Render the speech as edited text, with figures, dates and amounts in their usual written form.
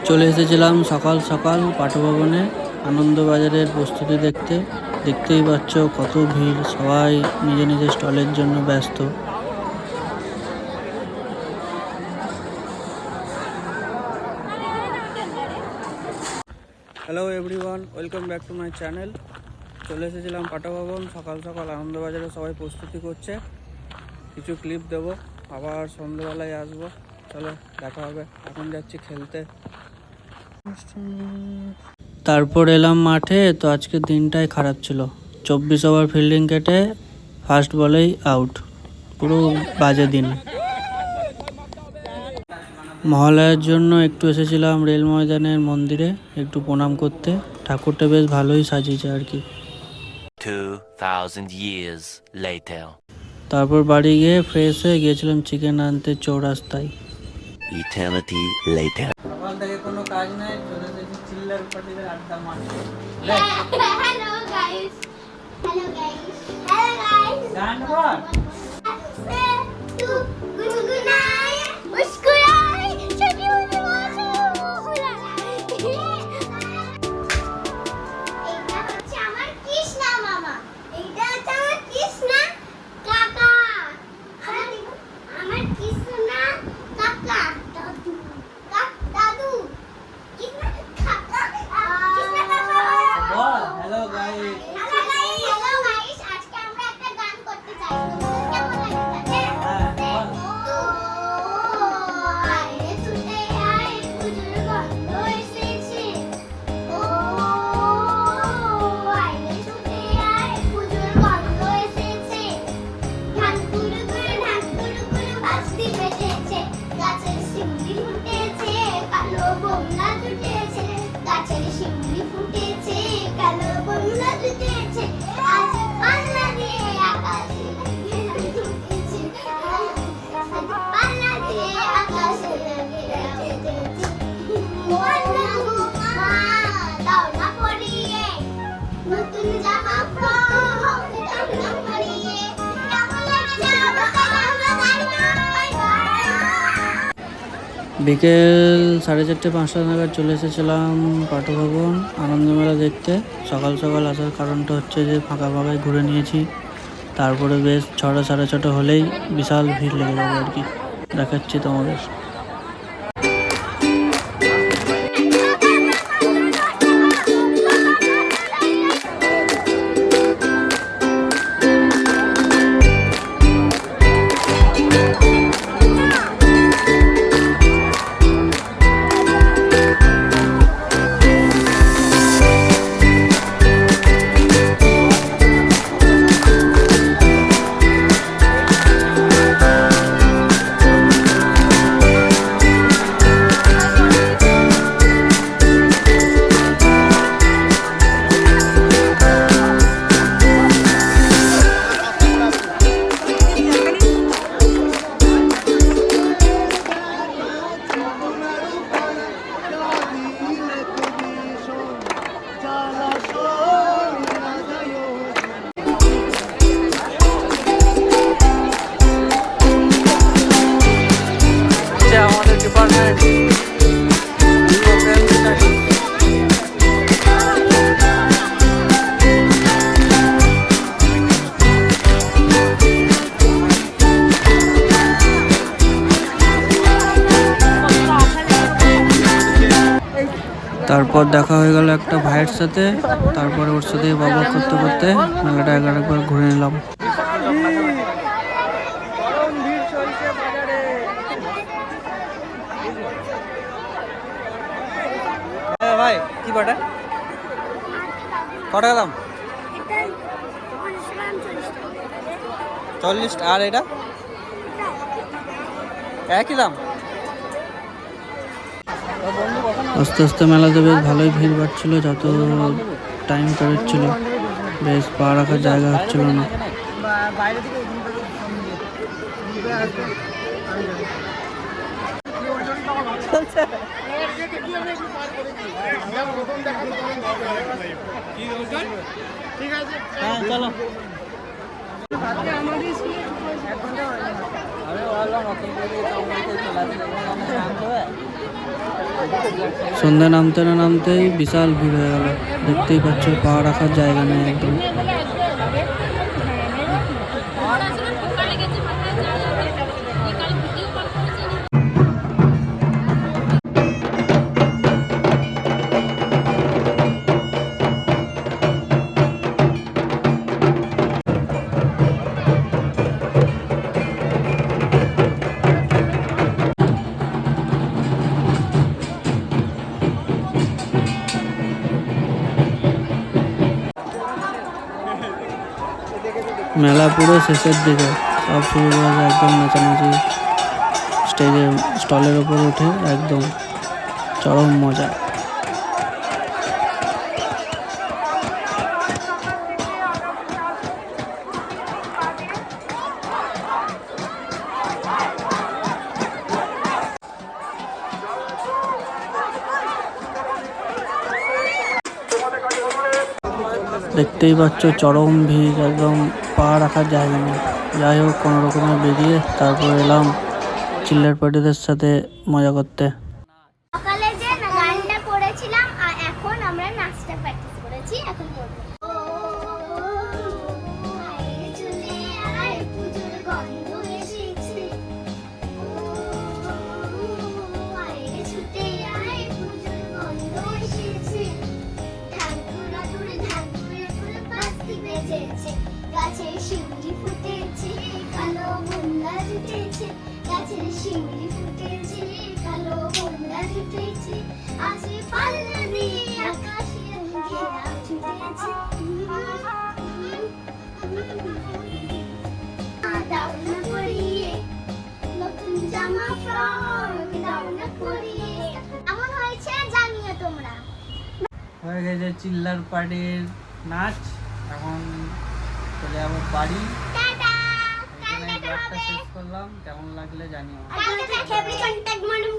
চলে এসেছিলাম সকাল সকাল পাঠভবনে আনন্দবাজারের প্রস্তুতি দেখতে। দেখতেই পাচ্ছ কত ভিড়, সবাই নিজের নিজের স্টলের জন্য ব্যস্ত। Hello everyone, welcome back to my channel. চলে এসেছিলাম পাঠভবন সকাল সকাল আনন্দবাজারে, সবাই প্রস্তুতি করছে। কিছু ক্লিপ দেবো, আবার সন্ধ্যেবেলায় আসবো। চলো দেখা হবে, এখন যাচ্ছি খেলতে। তারপর এলাম মাঠে। তো আজকের দিনটাই খারাপ ছিল, 24 ওভার ফিল্ডিং কেটে ফার্স্ট বলেই আউট, পুরো বাজে দিন। মহালয়ার জন্য একটু এসেছিলাম রেল ময়দানের মন্দিরে একটু প্রণাম করতে। ঠাকুরটা বেশ ভালোই সাজিয়েছে আর কি। 2000 years later. তারপর বাড়ি গিয়ে ফ্রেশ হয়ে গিয়েছিলাম চিকেন আনতে চৌরাস্তায়। Eternity later. সকাল থেকে কোনো কাজ নাই, চলে এসেছি চিল্লার পার্টিতে আড্ডা মারতে। Hello guys. Hello guys. Hello guys. গান বল। तू गुनगुनाए मुस्कुराए छठी होने वाला এটা হচ্ছে আমার কৃষ্ণা মামা, এটা হচ্ছে আমার কৃষ্ণা কাকা, আমার কৃষ্ণা কাকা দাদু দাদু কৃষ্ণা কাকা কৃষ্ণা কাকা বল হ্যালো গাইস। হ্যালো গাইস, আজকে আমরা একটা গান করতে চাই। তোমাদের কেমন লাগছে? আয় ছুটে আয় পুজোর গন্ধ এসেছে। ও আয় ছুটে আয় পুজোর গন্ধ এসেছে। ঢাক গুরু বাজতে বেজেছে। গাছের শিউলি ফুটেছে, কালো বোমলা জুটেছে। গাছের শিউলি ফুটেছে, কালো বোমলা জুটেছে। আজ পাল্লা দিয়ে আকাশে উঠেছে। পাল্লা দিয়ে আকাশে উঠেছে। দাও না পরিয়ে নতুন জামা ফ্রক, দাও না পরিয়ে কেমন লাগছে বিকেল 4:30-5টা নাগাদ চলে এসেছিলাম পাঠভবন আনন্দমেলা দেখতে। সকাল সকাল আসার কারণটা হচ্ছে যে ফাঁকা ফাঁকায় ঘুরে নিয়েছি। তারপরে বেশ 6টা 6:30 হলেই বিশাল ভিড় লেগে যাবে আর কি, দেখাচ্ছি তোমাদের। আমাদের ডিপার্টমেন্ট তারপর দেখা হয়ে গেল একটা ভাইয়ের সাথে। তারপরে ওর সাথে বাবা করতে করতে মেলাটা একবার ঘুরে নিলাম। ভাই কি বাটা কটা দাম? 40। আর এটা একই দাম। আস্তে আস্তে মেলাতে বেশ ভালোই ভিড় বাড়ছিল, যত টাইম পেরোচ্ছিল বেশ পা রাখার জায়গা হচ্ছিল না। হ্যাঁ চলো। আমি ভাবলাম নতুন করে চলে আসলে সন্ধ্যা নামতে না নামতেই বিশাল ভিড় হয়ে গেল। দেখতেই পাচ্ছ পা রাখার জায়গা নেই একদম। মেলা পুরো শেষের দিকে, সব শুরু করেছে একদম নাচানাচি। স্টেজের স্টলের ওপর উঠে একদম চরম মজা। দেখতেই পাচ্ছ চরম ভিড়, একদম পা রাখার জায়গা নেই। যাই হোক কোনো রকমে বেরিয়ে তারপর এলাম চিল্লার পার্টিদের সাথে মজা করতে। সকালে যে গানটা করেছিলাম আর এখন আমরা নাচটা প্র্যাকটিস করেছি, এখন করব। গাছের শিউলি ফুটেছে, কালো বন্যা জুটেছে। গাছের শিউলি ফুটেছে, কালো বন্যা জুটেছে। আসে পাল্লা দিয়ে আকাশে ঘেরা ছুটেছে। দাও না পরিয়ে নতুন জামা ফ্রক, দাও না পরিয়ে। এমন হয়েছে জানিও তোমরা। হয়ে গেছে চিল্লার পার্টির নাচ, এখন চলে যাবো বাড়ি। টাটা। এখানে ব্লগটা শেষ করলাম, কেমন লাগলে জানিও। কালকে দেখে কন্টাক্ট মানুম